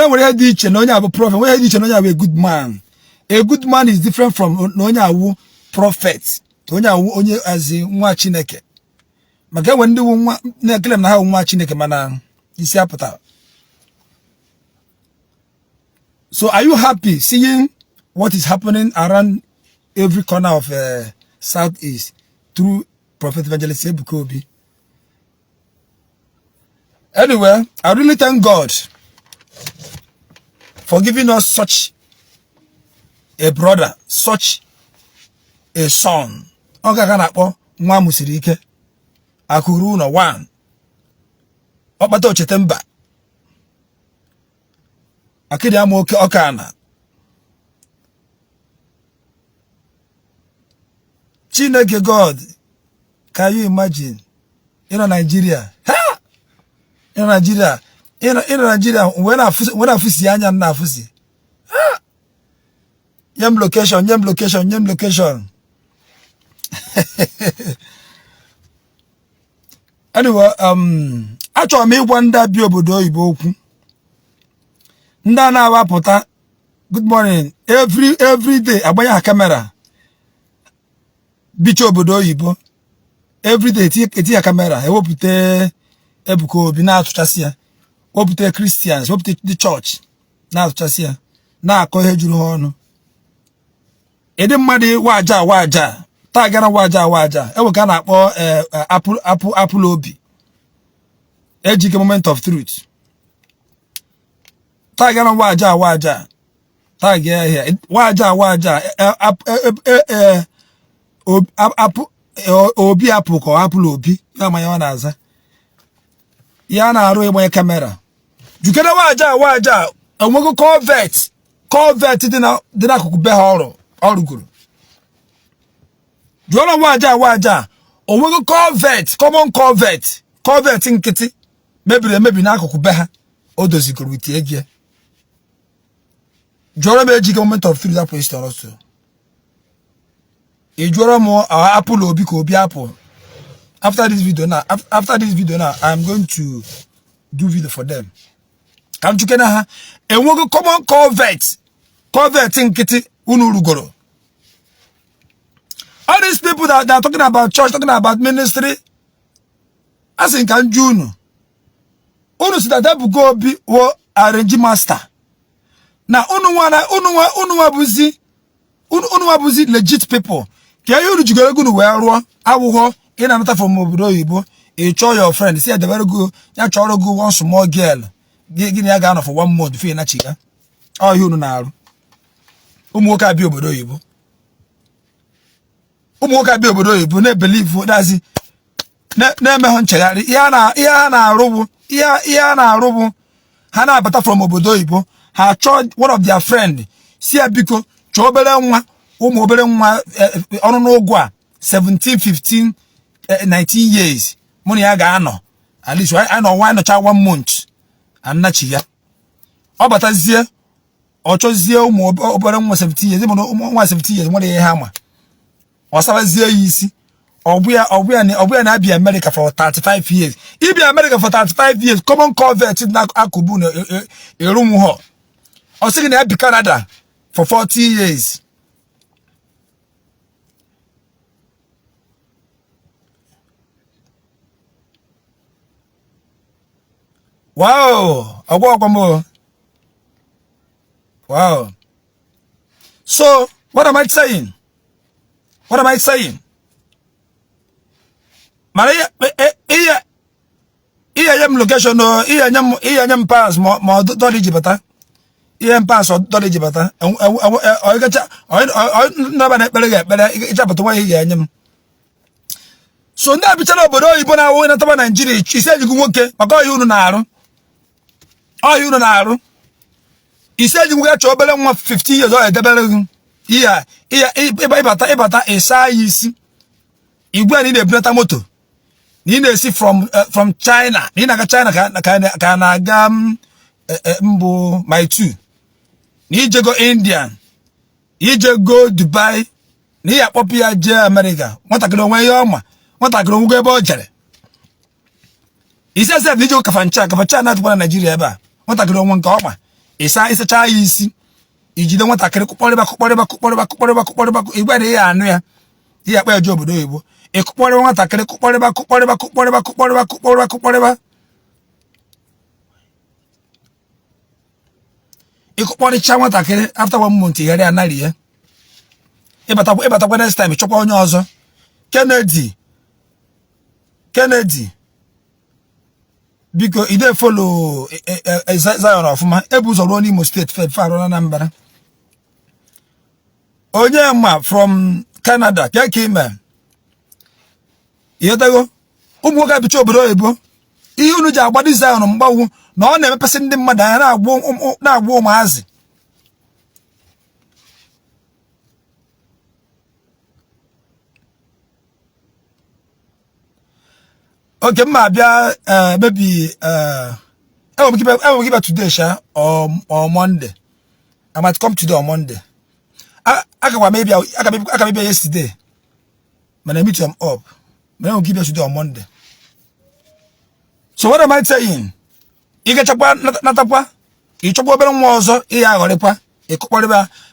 nwere dị iche na onye abụ prophet, nwere dị iche na onye abụ a good man. A good man is different from na onye abụ prophet. Onye abụ onye azi nwa Chineke. Maka when ndị nwa na-ekele na ha nwa Chineke mana isi apụta. So are you happy seeing what is happening around every corner of Southeast through Prophet Evangelist Ebuka Obi? Anyway, I really thank God for giving us such a brother, such a son. Oga kanakpo nwa musiri ike. Akuru no one. Okpata ochetemba. Akidi amoke okana. Chineke God. Can you imagine? In Nigeria. Ha! In Nigeria. In Nigeria, when I fusi anya na fusi. Ha! Yem location. Anyway, achọrọ m ịgwa ndị bi obodo oyibo okwu. Ndị na-awapụta good morning every day agbanye ha kamera. Bichi obodo oyibo every day eti ya kamera ewepụta Ebuka Obi na-atụchasị ya. Wepụta Christians, wepụta the church na-atụchasị ya. Na-akọ ihe juru ha ọnụ. Ede mmadụ waja. Ta gara waja. Ewe ka na-akpọ Apple Obi. Ejike moment of truth. Ta gara waja. Ta gara here. Waja. Obi Apple ko Apple Obi. Ya ma ya na-aza. Ya na-arụ ịgbanye kamera. Jukere waja. Enwego Corvette dị n'akụkụ be ha ọrụ guru. Juola waja. Onwego common Corvette nkịtị. Mebiri n'akụkụ be ha. O dozigoro ite egie. Juola m Ejike moment of truth that question also. Juola mo Apple Obi ko Obi Apple. After this video now, I'm going to do video for them. Come to Kenya, and we'll go common Corvette nkịtị unu rugoro. All these people that are talking about church, talking about ministry, I think I'm June. Unu si that Ebuka Obi wo arrange master. Now unu wabuzi legit people. Kia yu jigoro gunu we aruo awuho in another from obodo oyibo. You show your friend, see the very good, ya choro go one small girl. Gini ya ga for 1 month fe na chiga. Oh you na aru. Umuoka bi obodo oyibo. Umuoka bi obodo oyibo na believe that's it. Na me ho nchegari. Iya na arubu. Ha na abata from obodo oyibo. Ha cho one of their friend. See biko cho obere nwa, umu obere nwa onu n'ogu a 17, 15, 19 years. Money ya ga ano. At least I know why no cha 1 month. And na chiga. Obatazie ochozie umu obere nwa 17 years. Mo nwa 17 years mo dey hama. Osabazie yisi. Obuya na abi America for 35 years. He be America for 35 years. Common Corvette na akubu na erumu ho. Osigi na abi Canada for 40 years. Wow, wow. So, what am I saying? Maria, yam location no, yam pass mo doli jibata. Yam pass or doli jibata. I never better jabata way yam. So now be tell obodo ibo na wo na taba Nigeria. He said you go okay, maka you no na aru. Oh, you know now. He said you got your belly 50 years old. Yeah, ibata is you go need a better motor. You need see from China. You know China can my two. You go Indian. You go Dubai. You popular America. What I can way yoma. What I can go about Jerry. He says that video kafancha not one Nigeria ba. What I can one koma. Isa cha isi. Ijide nwatakịrị kụkpọrịba igwe ya anụ ya. Ihe akpa eje obodo oyibo. Ịkụkpọrịba nwatakịrị kụkpọrịba. Ịkụkpọrịcha nwatakịrị after 1 month igharị anarị ya. Ịbatakwa next time chọkwa onye ọzọ. Kennedy biko ide follow Zion ọfụma ebu ụzọ ruo n'Imo State faro na Anambra. Onye ma from Canada ka ime yetago ụmụ nwoke abicha obodo oyibo ihe unu ji agbadi Zion mgbanwu na ọ na-emepesị ndị mmadụ anya na-agwụ ụmụazị. Okay, mabia maybe I will give it today, or Monday. I might come today or Monday. I can maybe yesterday. When I meet them up, but I will give it today or Monday. So what am I saying? You get natapa, you chop over on wazo, or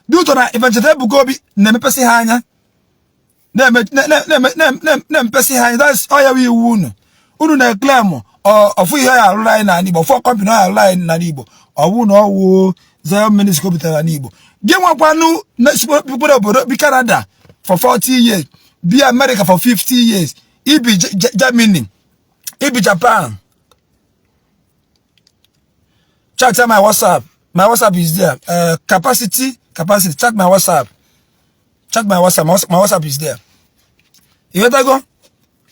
due to that, eventually Bugobi, never pesi hanya. Never pesi hanya, that's all we wound. Unu na claim of ihe ya alụla na Igbo for company ya alụla na Igbo owu na owu Zion Ministry Capital na Igbo gị nwakwanu na people obodo bi Canada for 40 years be America for 50 years ibi Germany ibi Japan. Check my WhatsApp is there. Capacity check my WhatsApp my WhatsApp is there. You better go.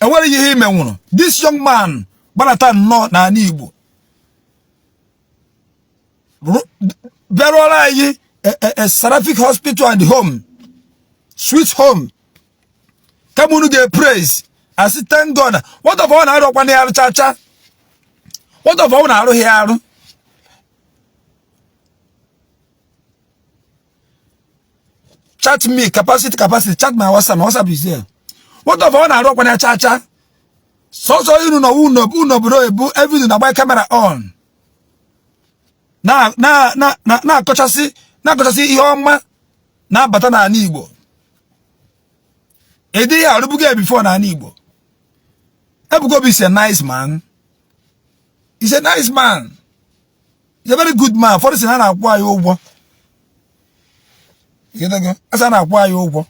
And what are you hearing? This young man, Balatan no na Igbo. Very a Seraphic Hospital and home, sweet home. Come on, get praise. I say thank God. What of all I don't want to chacha? What of all I don't hear? Chat me, capacity. Chat my WhatsApp. My WhatsApp is there. What of all I don't want to chacha? So you know, uno bro, everything about camera on. Na kochasi ioma na bata na Igbo. Ede ya rubuge before na Igbo. Ebugo is a nice man. He's a nice man. He's a very good man. For this na akwa ya ugbo. You get asa na akwa ya ugbo.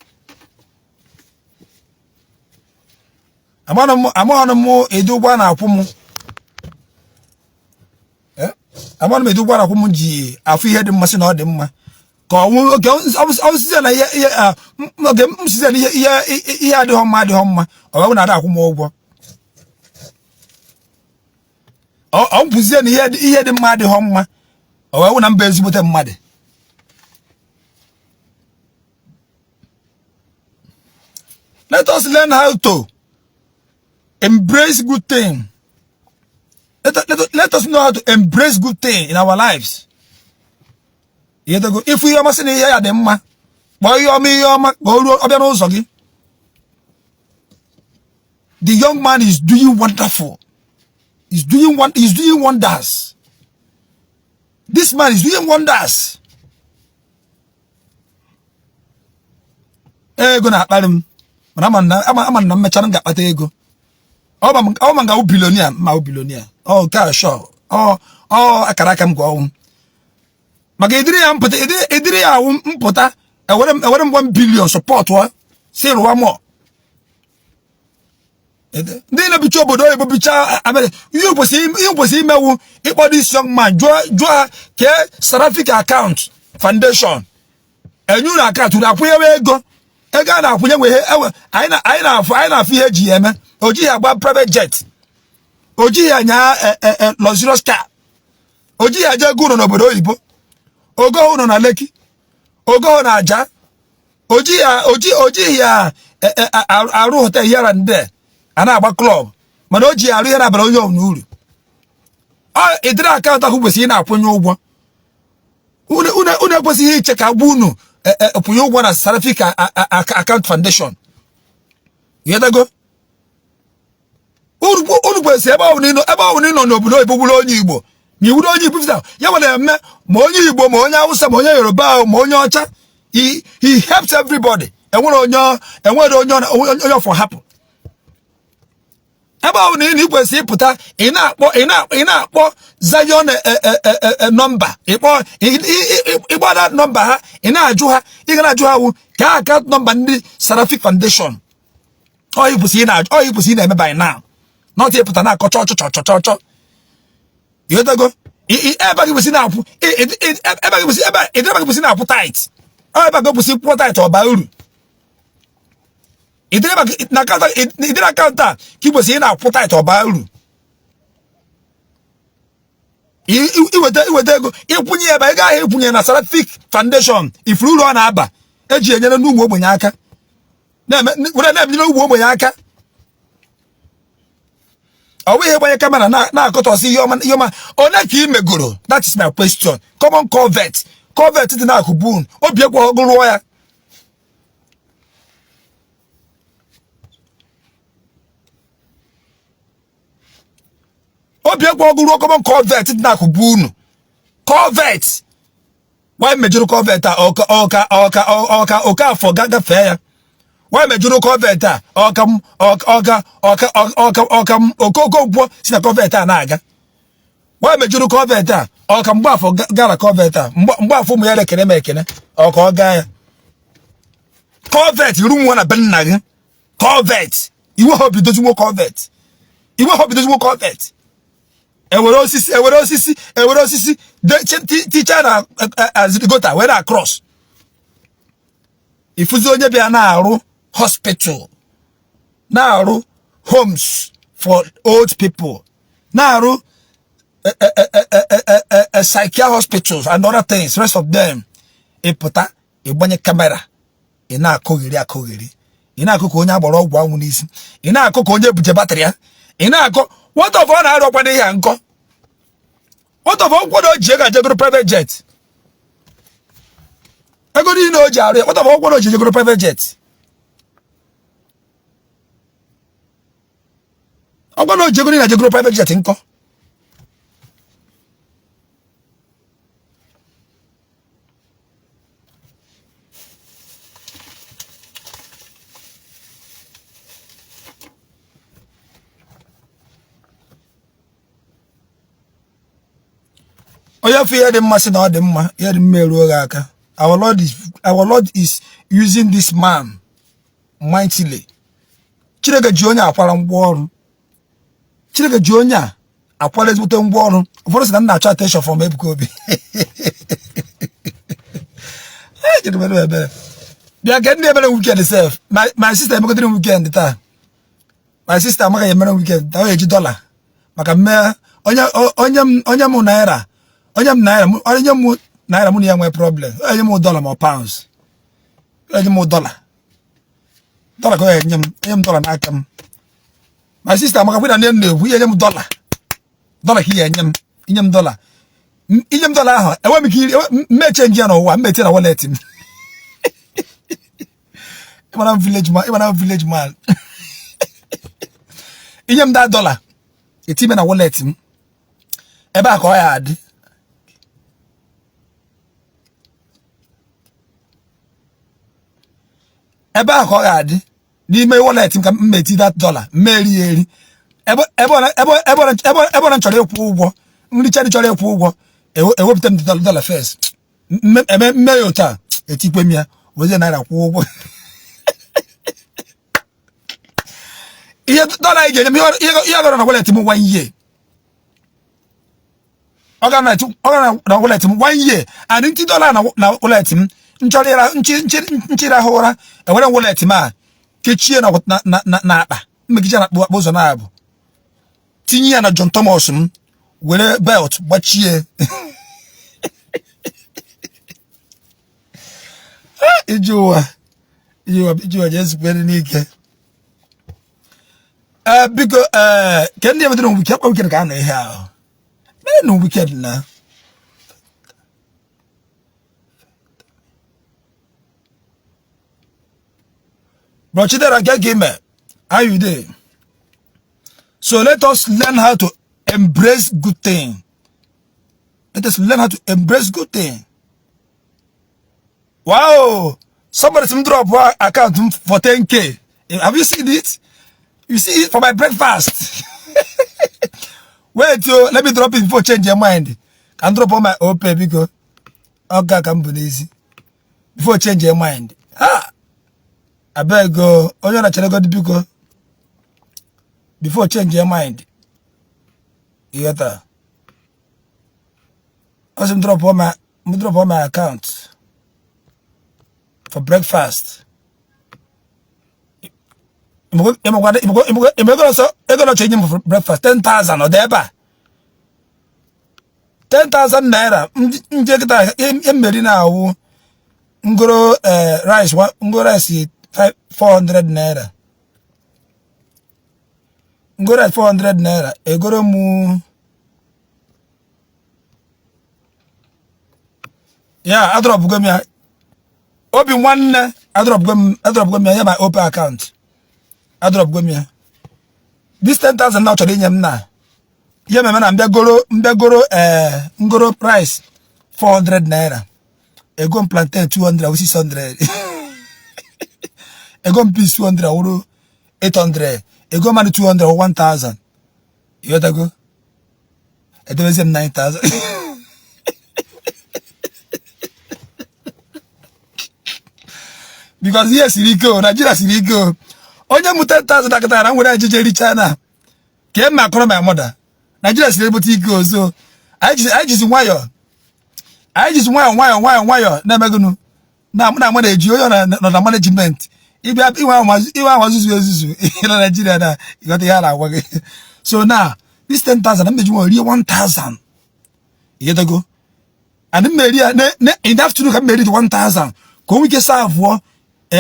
Amano mo edugwa na akwumu. Amano edugwa na akwumu ji afu ihe dị mmasị na ọ dị mma. Ka ọnwụ oge ọsịsị na ihe oge msịsị na ihe adịghọ mma. Ọ na ada akwumu ụgwọ. Ọ mpụzie na ihe dị mma adịghọ mma. Ọ na mba ezigbote mmadụ. Let us learn how to embrace good thing. Let us know how to embrace good thing in our lives. If we are missing here, them the young man is doing wonderful. He's doing wonders. This man is doing wonders. Ego na akparim. Mana na mechara ngakpata ego. Oh man, go billionaire. Oh, gosh, sure. Oh, akara aka m gwa maka ediri ya mpụta ewere m 1 billion support wa si rụwa mo. Ndị na-ebicha obodo oyibo bicha America. Ihe kwesịrị imewu ịkpọ this young man jụọ ke Seraphic account foundation. Enyu na account na-akwụnyewe ego a na-akwụnye nwe anyị na-afụ ihe ji eme. Oji ya gba private jet. Oji ya nya luxurious car. Oji ya je gụrụ n'obodo oyibo. Ogo uno na Lekki. Ogo na Aja. Oji ya arụ hotel here and there. Ana agba club. Mana oji ya arụ ihe na abara onye n'uru. Idiri account ahụ kwesịrị na-akwụnye ụgwọ. Unu ekwesịghị iche ka agba unu akwụnye ụgwọ na Seraphic account foundation. Yetago. Unu kwesịrị ebe ọ bụ n'ịnọ n'obodo oyibo bụrụ onye Igbo mi wuro onye Igbo visa ya wala eme ma onye Igbo ma onye Hausa ma onye Yoruba ma onye ọcha he helps everybody enwere onye for happen ebe ahụ na ị kwesị ịpụta ị na-akpọ Zion number ịgbada nọmba ha ị na-ajụ ha ị ga na-ajụ ha ka account number ndị Seraphic Foundation ọ ịpụsị na-eme by now not ịpụta na-akọ chọ yotago ebe gị kwesị na-apụ ebe gị kwesị na-apụ tight ebe gị kwesị kwụọ tight ọba uru idere account a ka kwesị na-apụ tight ọba uru iweta ego ịkwụnye ebe ị gaghị ịkwụnye na Seraphic Foundation ifuru uru ọ na-aba eji enyere n'ụmụ ogbenye aka na-ebinyere ụmụ ogbenye aka ọ bụ ihe gbanye kamera na-akọtọsị ihe ọma onye ka ị megoro? That is my question. Common Corvette dị na Akubun obi ekwe ọgụrụọ ya common Corvette dị na Akubun Corvette why mejuru Corvette a ọka afọ gafee ya why mejuru Corvette a okoko si na Corvette a na-aga why mejuru Corvette a mgbe afọ gara Corvette a mgbe afọ ụmụ ya rekere ma ekene ọ gaa ya Corvette iru nwa na be nna gị Corvette iwe ha obidozigbo Corvette ewere osisi ticha na azirigota were across ifuzi onye bịa na-arụ hospital na-arụ homes for old people na-arụ psychiatric hospitals and other things rest of them ịpụta ịgbanye kamera ị na-akụgheri ị na-akụ ka onye agbara ọgwụ anwụ n'isi ị na-akụ ka onye ebuje batrị ya ị na-akụ what of ọ na-arụ ọkwa n'ihe nkọ what of ọ kwado ji ego jegoro private jet ego niile o ji arụ ya what of ọ kwado ji jegoro private jet ọ kwado ji ego niile jegoro private jet nkọ oya fear them massa na them ma ya dem meru aka our Lord is using this man mightily Chineke ji onye akwara ngwa ọrụ Chineke ji onye akwara ezute ngwa ọrụ ụfọdụ sị na nna achọ attention from Ebuka Obi bịa get ndị ebere weekend self my sister emegodiri weekend taa my sister amaka ya emere weekend taa o eji dollar maka mme onye m naira onye m naira mụ na ya nwee problem onye m dollar ma pounds onye m dollar ka ọ enye m dollar n'aka m my sister amaka bụ na nne na-ekwu enye m dollar ka ihe enye m dollar ahụ enwe m ike mme change ya n'ụwa mmetie na wallet m ịmara village man inye m that dollar etime na wallet m ebe a ka ọ ya adị ebe a ka ọ ga-adị n'ime wallet m ka m meti that dollar mmeri eri ebe ọ chọrọ ịkwụ ụgwọ nri chadị chọrọ ịkwụ ụgwọ ewepụta m dollar first mme ya otu a etikwe m ya wezie naira kwụ ụgwọ ihe dollar ga-enye m ihe gara na wallet m 1 year ọ gara na wallet m 1 year and ntị dollar na wallet m nchịrị ahụ ụra enwere wallet m a kechie na akpa mmegicha na akpa ụzọ na-abụ tinye ya na John Thomas m were belt gbachie iji ụwa jezubere n'ike biko ke ndị emedere wikend akpa wikend ka a nọ ihe ahụ mere na wikend na Bro Chidera Gegime, how you dey? So let us learn how to embrace good thing. Let us learn how to embrace good thing. Wow, somebody some drop account for 10K. Have you seen it? You see it for my breakfast. Wait, let me drop it before change your mind. Can drop on my OPay because okay, come easy. Before change your mind. I better go. Oh, you're not going to go. Before change your mind. You got that? I some drop on my account for breakfast. I'm going to change him for breakfast. 10,000 or there. 10,000 naira. Ngoro rice. Ngoro rice 400 naira. Ngoro rice 400 naira. Egoro mu. Yeah, I drop gummy. Obi one. I drop gummy. Yeah, my open account. I drop gummy. This 10,000 now to the now. Yeah, my man, ngoro price 400 naira. Ego plantain 200 or 600. Ego peas 200 or 800. Ego money 200 or 1,000. You got to go. It was 9,000. Because yes, Rico, Nigeria Rico. Onye mu 10,000 akatara ngwe na China. Ke ma koro my mother. Nigeria is able to go. So I just wire. Na megunu. Na manage you na management. Iwa wazuzu in Nigeria na you got the hala work. So now this 10,000 I'm making 1,000. You get go. And in the afternoon can make it 1,000. Can we get serve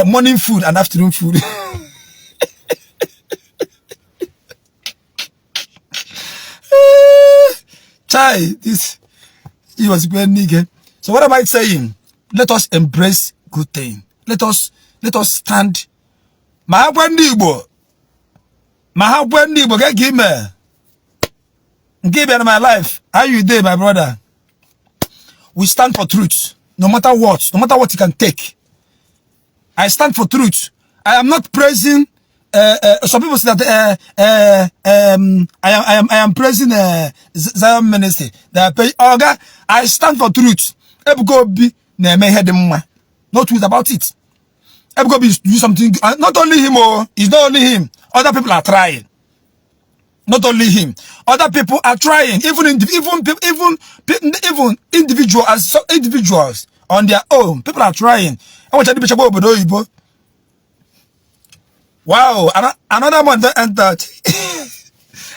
morning food and afternoon food? Chai, this he was very nigga. So what am I saying? Let us embrace good thing. Let us stand. Mahabwendibo get give me my life. How you day, my brother? We stand for truth, no matter what you can take. I stand for truth. I am not praising. Some people say that I am praising Zion Ministry. I stand for truth. Not truth about it. Do something. Not only him, it's not only him. Other people are trying. Not only him. Other people are trying. Even individuals on their own. People are trying. I want to wow, another one that entered.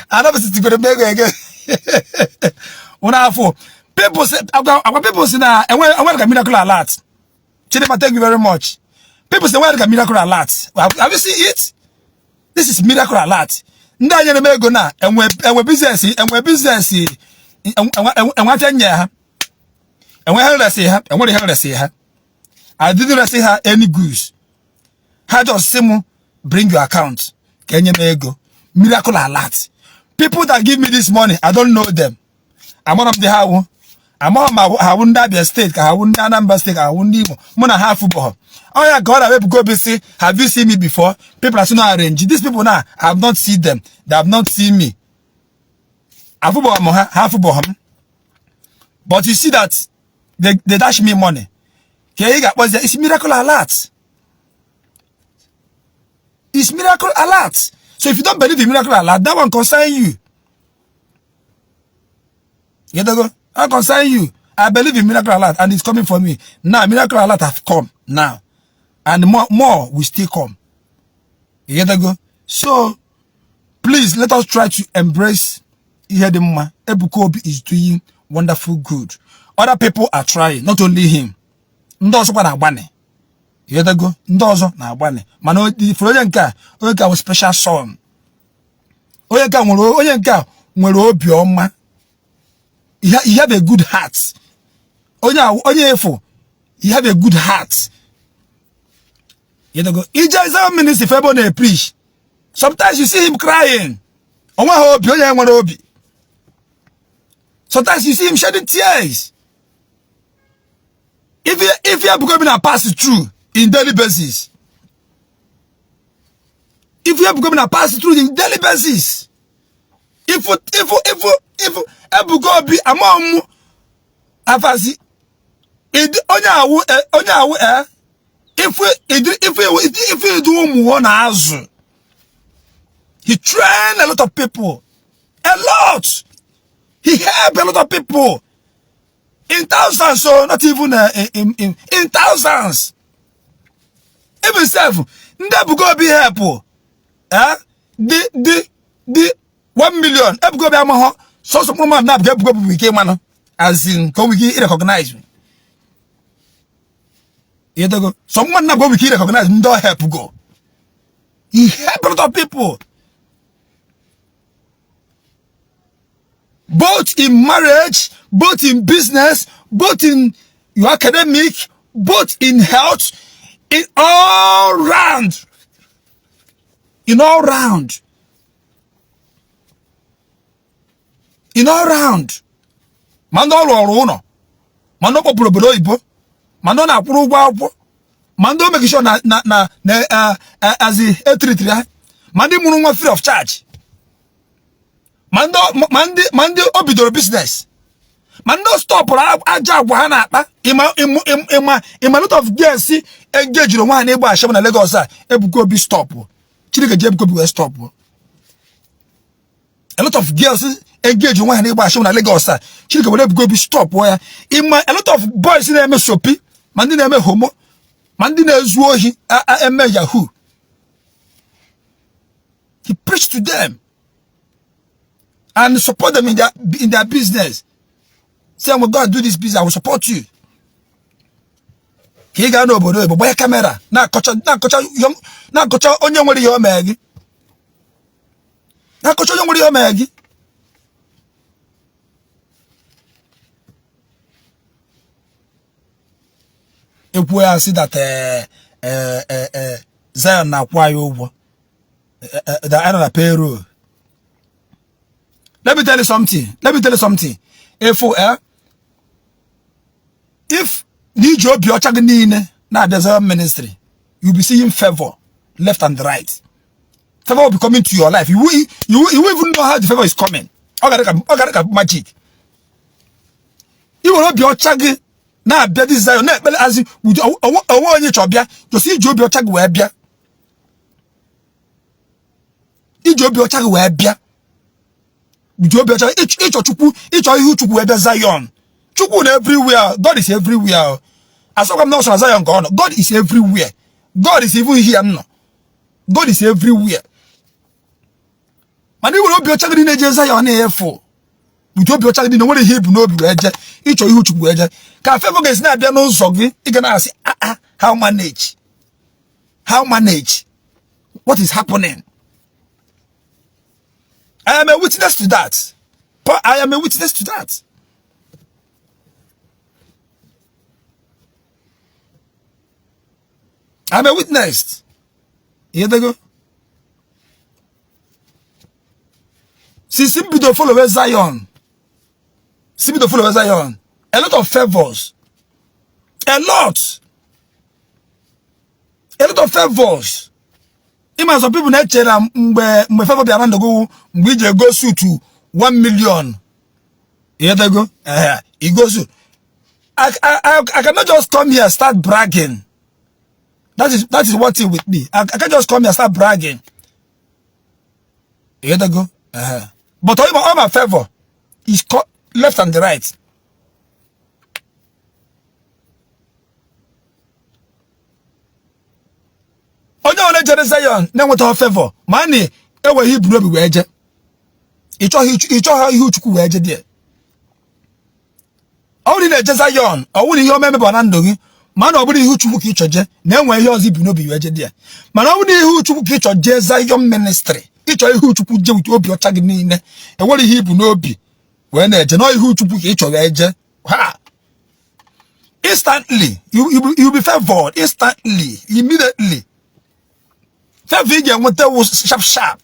Another city going to make again. People say, our people say now, and where can miracle alert? Chidema, thank you very much. People say, where can miracle alert? Have you seen it? This is miracle alert. Nda yene me go na, and we business, and we business, and what year, and we held us here, and what the hell I say her? I didn't say her any goods. How does Simu bring your account? Kenya Mego. Miracle alert. People that give me this money, I don't know them. I'm one of the how. I'm on my Hawunda be a state, Hawunda number state, Hawundi, Mona half football. Oh yeah, God, I will go be see. Have you seen me before? People are so not arranged. These people now, I have not seen them. They have not seen me. Half football. But you see that they dash me money. It's miracle alert. It's miracle alert. So if you don't believe in miracle alert, that one concern you. You get to go? I concern you. I believe in miracle alert and it's coming for me. Now miracle alert have come now. And more will still come. You get to go? So please let us try to embrace Ihedema. Ebuka is doing wonderful good. Other people are trying, not only him. Ndozo kwa na agbane. You get to go? Ndozo na agbane. Man, the Oyenka was special son. Oyenka nwere obi ọma. He have a good heart. Onyefo, he have a good heart. You know, he just a minister if everyone preach. Sometimes you see him crying. Sometimes you see him shedding tears. If you are becoming a pass through in daily basis, if you are becoming a pass through in daily basis, if Ebuka Obi among afasi if we do one azu, he trained a lot of people, a lot. He helped a lot of people in thousands, so not even in thousands. Even self, Ebuka Obi help. The 1 million. Ebuka Obi amaho. So some man na Ebuka Obi became man, as in come we recognize me. You go. Someone na go we recognize me. Don't help go. He helped a lot of people. Both in marriage, both in business, both in your academic, both in health, in all round. In all round. In all round. Mando ọrụ ụlọ. Mando kpọpụrụ obodo oyibo. Mando na-akwụrụ ụgwọ akwụkwọ. Mando make sure na as the A33. Mando mụrụ nwa free of charge. Mando obidoro business. Mando stop aja agwa ha na-akpa. Ima lot of girls see engage nwa ha na-egba ashem na Lagos a. Ebuka Obi stop. Chineke je Ebuka Obi we stop. A lot of girls engage nwa ha na-egba ashem na Lagos a. Chineke we Ebuka Obi stop. A lot of boys na-eme sopi. Mandi na-eme homo. Mandi na-ezu ohi. Eme yahoo. He preached to them. And support them in their business. Say, I'm going to do this business, I will support you. He got no boy, but camera. Na kocha onye nwere ihe o megi. Na kocha onye nwere ihe o megi. Ekwu ya see that Zion na kwa ya ụgwọ. The end of the payroll. Let me tell you something. If you job your chagnine now there's a ministry, you'll be seeing favor left and right. Favor will be coming to your life. You will even know how the favor is coming. Okay, magic. You will not be your chag now. That is as with a job. You see, job your chag where bia. You job your chag where bia. Each Zion. Chukwu everywhere. God is everywhere. As long as I'm not Zion, God is everywhere. God is even here. No. God is everywhere. And you will not be a child in a Zion for. You don't be a child in the heap no be wedge. Each of you to wedge. Can favor is not there no zoggy. You can ask, how manage? How manage? What is happening? I am a witness to that. I am a witness to that. I'm a witness. Here they go. See, simply to follow Zion. Simply to follow Zion. A lot of favors. A lot of favors. Even some people that me favor be around the go, we just go to 1 million. Here they go. It goes to. I cannot just come here and start bragging. That is one thing with me. I can't just come here and start bragging. Here they go. But all my favor is left and the right. Onye ole jere Zion na nweta favor mani ewe Hebrew obi weje icho ha ihe Chukwu weje die awuri na je Zion awuri ihe omeme ba na ndụ gị mana oburi ihe Chukwu ka ichoje na enwe ihe ozi Hebrew obi weje die mana awuri ihe Chukwu ka ichoje Zion ministry icho ihe Chukwu je with obi ocha gị niile enwere ihe Hebrew obi we na eje no ihe Chukwu ka icho weje ha instantly you be favored instantly immediately. Favor again what that was sharp.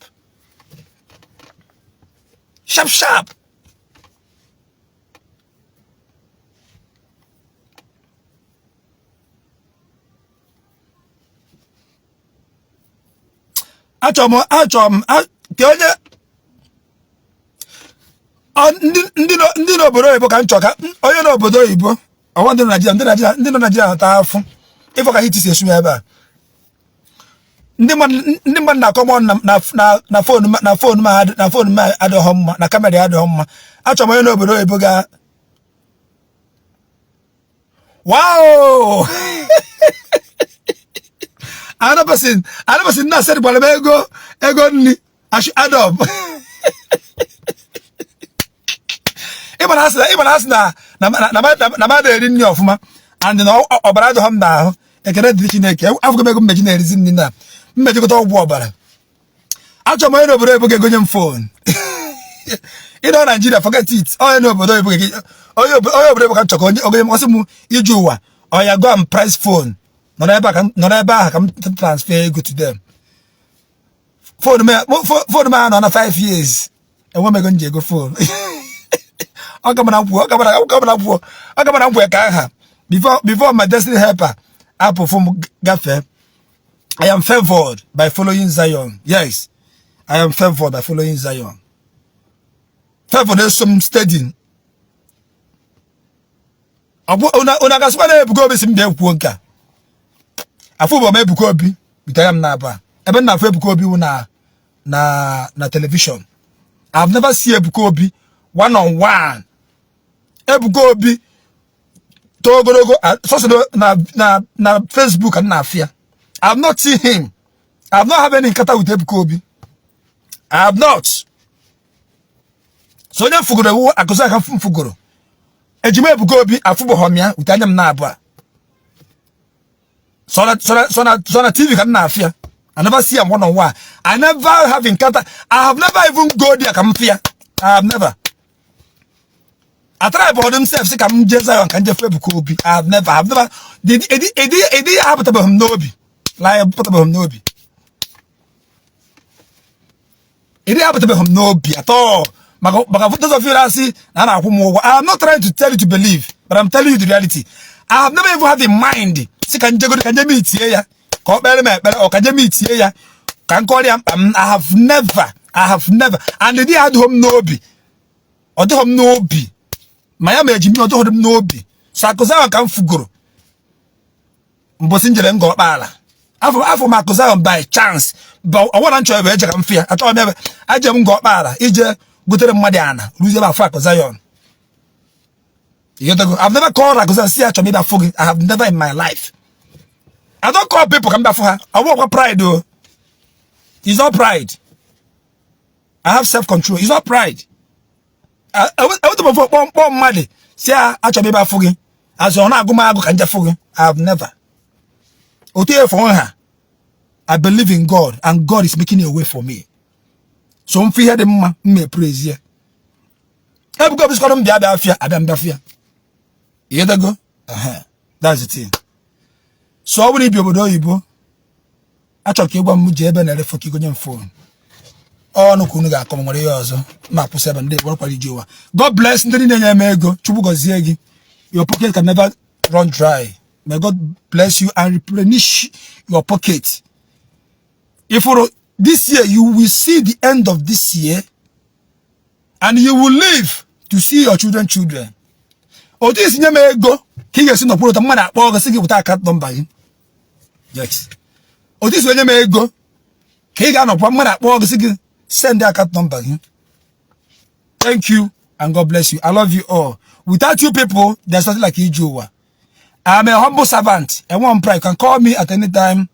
achọm ke ndị n'obodo oyibo ka nchọ ka onye n'obodo oyibo ọwa ndị nọ Naịjirịa ta afụ ịfọ ka hiti si esu ebe a ndị mmadụ na-akọmọ na fon m adịghị mma na kamera adịghị mma achọrọ m onye n'obodo oyibo ga wow another person na said gbara m ego nri adọb ịmana asị na mmadụ eri nri ọfụma and na ọbara adịghị m n'ahụ ekele dịrị Chineke afụgo m ego mmeji na-erizi nri na mmejikọta ọgwụ ọbara achọrọ m onye n'obodo oyibo ga-egonye m fon ịnọ Nigeria forget it onye n'obodo oyibo onye obodo oyibo ka m chọrọ ogonye m ọsị m ije ụwa ọya go and price phone nọ n'ebe ahụ ka m transfer ego to them phone m ahụ nọ na 5 years enwe m ego m ji ego phone ọ gabana mgbe ka aha before my destiny helper apple from gafee I am favored by following Zion. Yes, I am favored by following Zion. Favored is some studying. Una gaspa ebuko obi sim de kwuo nka. Afubo ma ebuko obi bitayam na aba. Ebe na afu ebuko obi na television. I've never seen ebuko obi one on one. Ebuko obi togorogo so na Facebook and na afia. I have not seen him. I have not had any encounter with Ebuka Obi. I have not. So nya fugoro wo akosa ka fugoro. Ejima Ebuka Obi afubo homia utanyam na aba. So na TV kan na afia. I never see him one on one. I never have encounter. I have never even go there kam fear. I have never. I try about himself say kam Zion kan je Ebuka Obi. I have never. Did happen to him no be. Like put about him no be. It didn't happen to him no be at all. But those of you that see, I'm not trying to tell you to believe, but I'm telling you the reality. I have never even had in mind. See, can you meet here? Or can you meet here? Can call him? I have never. And the day I do him no be. Or do him no be. Miami Jimmy or do him no be. So I can fuguro. Mbosinjere ngo bala. After my cousin by chance, but I want to try to fear. I told never. I just got bad. It's just go to the Madiana. Lose about 5 Zion. I've never called her because I see her to me that foggy. I have never in my life. I don't call people come back for her. I walk with pride though. It's not pride. I have self-control. It's not pride. I want to for one money. See her actually about foggy. As on I go my can just foggy. I have never. I believe in God and God is making a way for me. So I'm fear the mama me praise here. Every God is calling me fear. I don't fear. You hear go? That's the thing. So I will be able to do. I talk you one mujebe and I for kigonyan phone. Oh no kunuga come on yours. Map 7 days. What you? God bless. Your pocket can never run dry. May God bless you and replenish your pocket. If for this year you will see the end of this year, and you will live to see your children. Otis nyame go. Kiga no put mana poga sigi without cat number. Yes. Otis nyame go. Kiga no mana poga sigi send their cat number. Thank you and God bless you. I love you all. Without you people, there's nothing like you. I'm a humble servant. And one pride can call me at any time.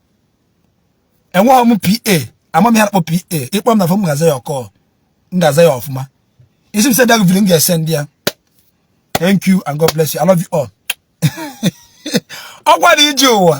And one PA. I'm a help PA. It one from Gazaya call. Gazaya of ma. It seems that we didn't send there. Thank you and God bless you. I love you all. What did you do?